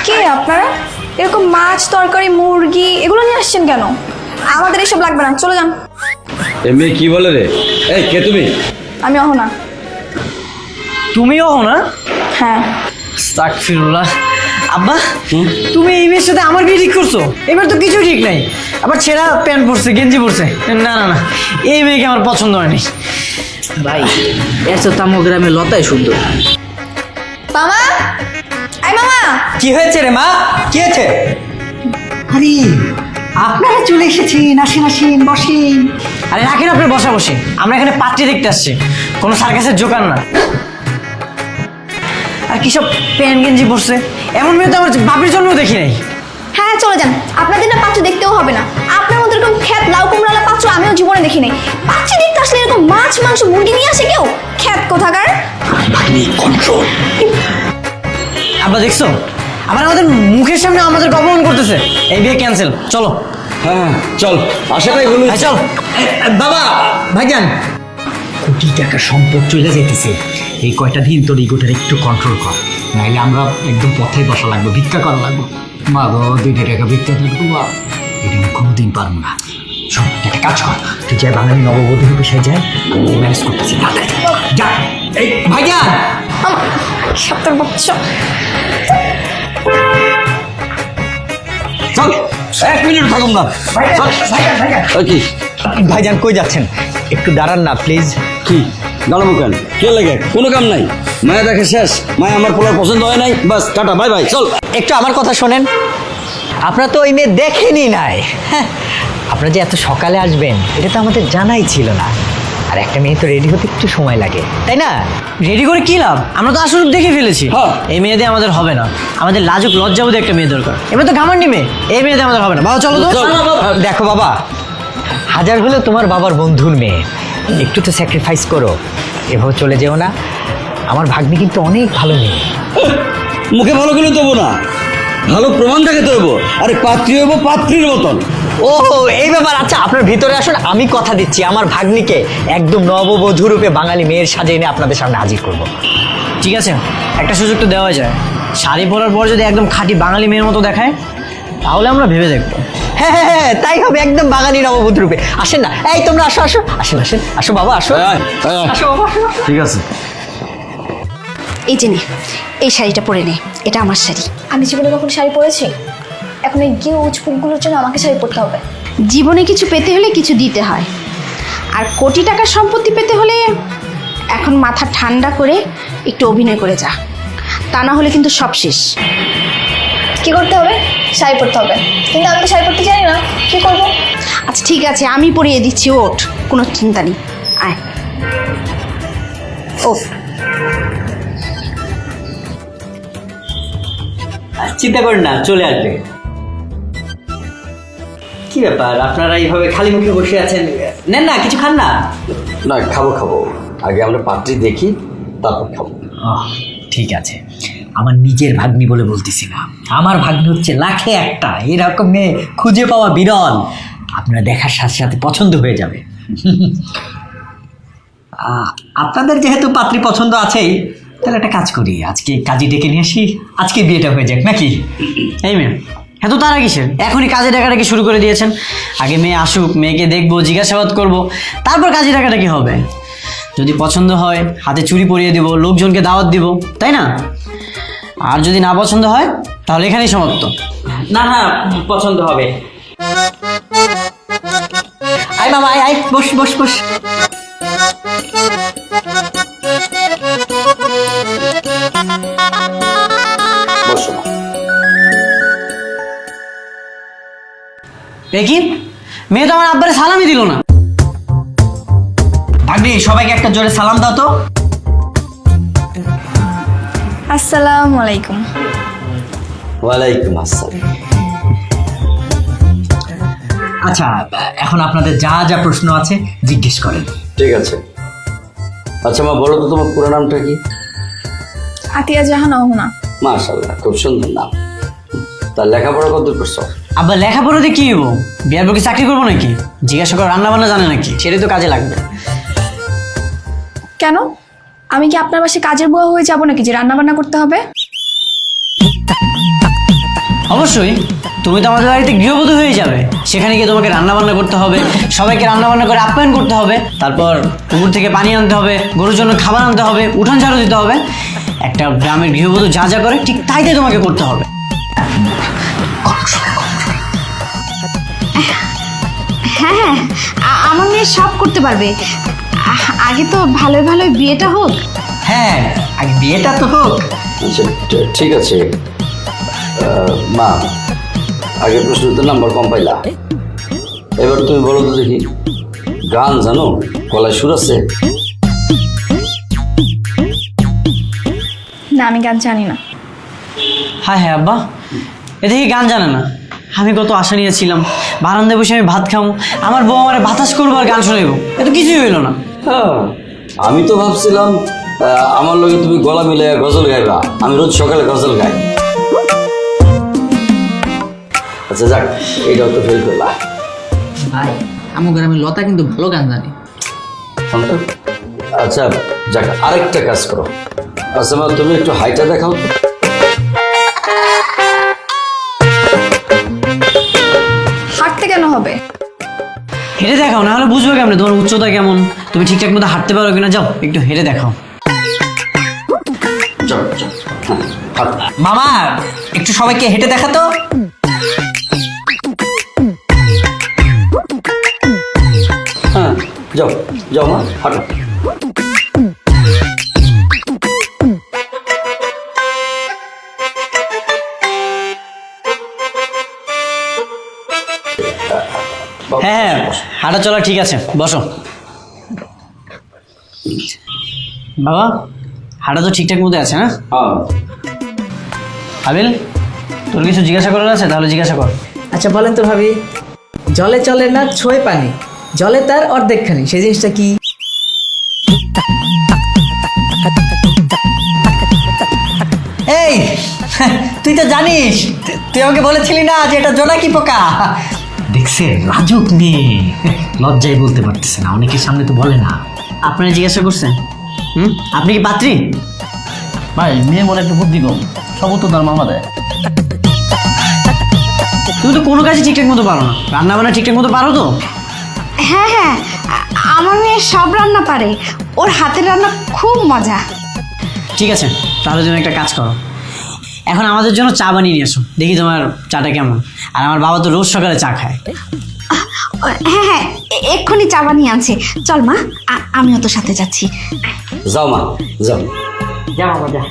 কে আপনারা এরকম মাছ তরকারি মুরগি এগুলো নিয়ে আসছেন কেন? আমাদের এসব লাগবে না, চলে যান। এমনি কি বলে রে? এই কে তুমি? আমি অহনা। তুমিও হও না? হ্যাঁ। আস্তাগফিরুল্লাহ। আব্বা তুমি এই মেয়ের সাথে আমার বিয়ে ঠিক করছো? এবার তো কিছু ঠিক নাই, আবার ছেঁড়া প্যান্ট পরছে গেঞ্জি পরছে। না না না, এই মেয়েকে আমার পছন্দ হয়নি। ভাই এত তামো গ্রামে লতাই সুন্দর। মামা, আই মামা। কি হয়েছে রে মা? কি হয়েছে? আরে আপনারা চলে এসেছেন, আসেন আসেন বসেন। আরে রাখেন আপনার বসা বসে, আমরা এখানে পাত্রী দেখতে আসছি, কোনো সার্কাসের জোকার না। আর কি সব প্যান্ট গেঞ্জি পরছে, এমন মেয়ে তো আমার বাপের জন্মও দেখি নাই। হ্যাঁ চলে যান, আপনাদের না পাত্র দেখতেও হবে না। আপনার মতো এরকম খ্যাত লাউ কুমড়ালা পাত্র আমিও জীবনে দেখি নাই। পাত্রী দেখতে আসলে এরকম মাছ মাংস মুরগি নিয়ে আসে কেউ? খ্যাত কোথাকার। আব্বা দেখছো, আবার আমাদের মুখের সামনে আমাদের অপমান করতেছে। এই বিয়ে ক্যান্সেল, চলো। হ্যাঁ চল, আশাটাই হলো। হ্যাঁ চল। বাবা ভাইজান, কোটি টাকা সম্পদ চলে যেতেছে, এই কয়টা দিন তোর ইগোটার একটু কন্ট্রোল কর, নাইলে আমরা একদম পথে বসা লাগবো, ভিক্ষা করা লাগবো। মা গো 2 টাকা ভিক্ষা দেবো, মা এটা আমি কোনোদিন পারবো না। শোন একটা কাজ কর, তুই যাই বাঙালি নববধূর পেশায় যাই, আমি ম্যানেজ করতেছি। যা এই ভাইজান। আমার সাপ্তার বাচ্চা। চল, 1 মিনিট থাকুন না। চল। কি ভাইজান কই যাচ্ছেন? একটু দাঁড়ান না প্লিজ। কি দাঁড়াবো কেন? কে লাগে? কোনো কাম নাই। মায়া দেখে শেষ। মায়া আমার পোলার পছন্দ হয় নাই, বাস টাটা বাই বাই। চল। একটু আমার কথা শোনেন, আপনারা তো ওই মেয়ে দেখেনি নাই। হ্যাঁ, আপনারা যে এত সকালে আসবেন এটা তো আমাদের জানাই ছিল না। আর একটা মেয়ে তো রেডি হতে একটু সময় লাগে, তাই না? রেডি করে কি লাভ? আমরা তো আসলে দেখে ফেলেছি। হ্যাঁ। এই মেয়ে দিয়ে আমাদের হবে না, আমাদের লাজুক লজ্জাবোধ একটা মেয়ে দরকার। এবার তো ঘামান্ডি মেয়ে, এই মেয়ে দিয়ে আমাদের হবে না। বাবা চলো তো। চল। দেখো বাবা, হাজার হলেও তোমার বাবার বন্ধুর মেয়ে, একটু তো স্যাক্রিফাইস করো, এভাবে চলে যেও না। আমার ভাগ্নি কিন্তু অনেক ভালো মেয়ে। মুখে ভালো করে দেবো না, ভালো প্রমাণ দেখাতে হইব। আরে পাত্রী হইব পাত্রীর মতন। ও এই ব্যাপার। আচ্ছা আপনার ভিতরে আসুন, আমি কথা দিচ্ছি আমার ভাগ্নিকে একদম নববধূ রূপে বাঙালি মেয়ের সাজে এনে আপনাদের সামনে হাজির করব। ঠিক আছে, একটা সুযোগ তো দেওয়া যায়। শাড়ি পরার পর যদি একদম খাঁটি বাঙালি মেয়ের মতো দেখায়, তাহলে আমরা ভেবে দেখবো। হ্যাঁ হ্যাঁ হ্যাঁ, তাই হবে, একদম বাঙালি নববধূ রূপে। আসেন না, এই তোমরা আসো আসো, আসেন আসেন, আসো বাবা আসো। আসো বাবা, আসো। ঠিক আছে। এই যে নে, এই শাড়িটা পরে নে, এটা আমার শাড়ি। আমি জীবনে কখন শাড়ি পরেছি? এখন এই গিউজ ফুলগুলোর জন্য আমাকে শাড়ি পরতে হবে। জীবনে কিছু পেতে হলে কিছু দিতে হয়, আর কোটি টাকার সম্পত্তি পেতে হলে এখন মাথা ঠান্ডা করে একটু অভিনয় করে যা, তা না হলে কিন্তু সব শেষ। কি করতে হবে? শাড়ি পরতে হবে, কিন্তু আমি তো শাড়ি পরতে জানি না, কি করবো? আচ্ছা ঠিক আছে, আমি পরিয়ে দিচ্ছি, ওঠ, কোনো চিন্তা নেই, আয় ওঠ। চিন্তা করেন না, চলে আসবে। কি ব্যাপার আপনারা এইভাবে খালি মুখে বসে আছেন? নেন না, কিছু খান না। না খাবো খাবো, আগে আমরা পাত্রী দেখি তারপর খাবো। ঠিক আছে, আমার নিজের ভাগ্নি বলে বলতেছি না, আমার ভাগ্নি হচ্ছে লাখে একটা, এরকম মেয়ে খুঁজে পাওয়া বিরল। আপনারা দেখার সাথে সাথে পছন্দ হয়ে যাবে। আপনাদের যেহেতু পাত্রী পছন্দ আছেই, তাহলে একটা কাজ করি, আজকে কাজী ডেকে নিয়ে আসি, আজকে বিয়েটা হয়ে যাক নাকি? এই মেয়ে এত তারা কিসের? এখনই কাজে ডাকাডাকি শুরু করে দিয়েছেন। আগে মেয়ে আসুক, মেয়েকে দেখবো, জিজ্ঞাসাবাদ করবো, তারপর কাজে ডাকাডাকি হবে। যদি পছন্দ হয় হাতে চুড়ি পরিয়ে দিব, লোকজনকে দাওয়াত দিব, তাই না? আর যদি না পছন্দ হয় তাহলে এখানেই সমাপ্ত। না না, পছন্দ হবে। আয় মামা আয় আয়, বস বস বস। বসো। দেখি মেয়ে তো আমার আব্বারে সালামই দিল না। ভাগ্নি সবাইকে একটা জোরে সালাম দাও তো। আসসালামু আলাইকুম। ওয়ালাইকুম আসসালাম। আচ্ছা এখন আপনাদের যা যা প্রশ্ন আছে জিজ্ঞেস করেন। ঠিক আছে। আচ্ছা মা বলো তো তোমার পুরো নামটা কি? আতিয়া জাহান অহনা। মাশাআল্লাহ, খুব সুন্দর নাম। তার লেখাপড়া কত করছো? আব্বা লেখাপড়া দিয়ে কি হবো? বিয়ার পর কি চাকরি করবো নাকি? জিজ্ঞাসা করে রান্না বান্না জানে নাকি? ছেলে তো কাজে লাগবে। কেন? আমি কি আপনার বাসায় কাজের বুয়া হয়ে যাবো নাকি যে রান্না বান্না করতে হবে? অবশ্যই, তুমি তো আমাদের বাড়িতে গৃহবধূ হয়ে যাবে। সেখানে গিয়ে তোমাকে রান্না বান্না করতে হবে, সবাইকে রান্না বান্না করে আপ্যায়ন করতে হবে, তারপর পুকুর থেকে পানি আনতে হবে, গরুর জন্য খাবার আনতে হবে, উঠান ঝাড়ু দিতে হবে। একটা গ্রামের গৃহবধূ যা যা করে ঠিক তাই তাই তোমাকে করতে হবে। হ্যাঁ, আমার মেয়ে সব করতে পারবে। আগে তো ভালোই ভালোই বিয়েটা হোক। হ্যাঁ, আগে বিয়েটা তো হোক। আচ্ছা ঠিক আছে মা, আগের প্রশ্নতে নাম্বার কম পাইলা, এবার তুমি বলো তো দেখি, গান জানো? গলায় সুর আছে? না, আমি গান জানি না। হ্যাঁ হ্যাঁ আব্বা, এ দেখি গান জানে না। আমি কত আশা নিয়েছিলাম, বারান্দায় বসে আমি ভাত খাবো, আমার বউ আমার বাতাস করবো আর গান শোনাইবো, এ তো কিছুই হইলো না। হ্যাঁ, আমি তো ভাবছিলাম আমার লগে তুমি গলা মিলে গজল গাইবা, আমি রোজ সকালে গজল গাই। আচ্ছা যাক, এইটাও তো ফেল করলা। ভাই আমার গ্রামে লতা কিন্তু ভালো গান জানে। আচ্ছা যাক, আরেকটা কাজ করো। আচ্ছা মা, তুমি একটু হাইটা দেখাও তো। হাঁটতে কেন হবে? হেঁটে দেখাও, না হলে বুঝবে কেমন তোমার উচ্চতা কেমন, তুমি ঠিকঠাক মতো হাঁটতে পারো কিনা। যাও একটু হেঁটে দেখাও। যাও যাও, হ্যাঁ, হাঁটো। মামা একটু সবাইকে হেঁটে দেখাতো। হ্যাঁ যাও যাও মা, হাঁটো। হ্যাঁ হ্যাঁ, হাঁটা চলা ঠিক আছে, বসো। বাবা, হাঁটা তো ঠিকঠাক মতো আছে না? হ্যাঁ, আবিল, তোর কিছু জিজ্ঞাসা করার আছে? তাহলে জিজ্ঞাসা কর। আচ্ছা বলেন তো ভাবি, জলে চলে না ছোঁয় পানি, জলে তার অর্ধেকখানি, সেই জিনিসটা কি? এই তুই তো জানিস, তুই আমাকে বলেছিলি না যে এটা জোনাকি পোকা। দেখছে লাজুক মেয়ে, লজ্জায় বলতে পারতেছে না, অনেকের সামনে তো বলে না। আপনারা জিজ্ঞাসা করছেন? আপনি কি পাত্রী? ভাই মেয়ে মনে একটু বুদ্ধি কম, সব তো তার মামা দেয়। তুমি তো কোনো কাজই ঠিকঠাক মতো পারো না, রান্না বান্না ঠিকঠাক মতো পারো তো? হ্যাঁ হ্যাঁ, আমার মেয়ে সব রান্না পারে, ওর হাতের রান্না খুব মজা। ঠিক আছে, তাহলে তুমি একটা কাজ করো, এখন আমাদের জন্য চা বানিয়ে নিয়ে এসো, দেখি তোমার চাটা কেমন। আর আমার বাবা তো রোজ সকালে চা খায়। হ্যাঁ হ্যাঁ, এক্ষুনি চা বানিয়ে আনছে। চল মা, আমিও তোর সাথে যাচ্ছি। যাও মা, যাও। যা মামা যা।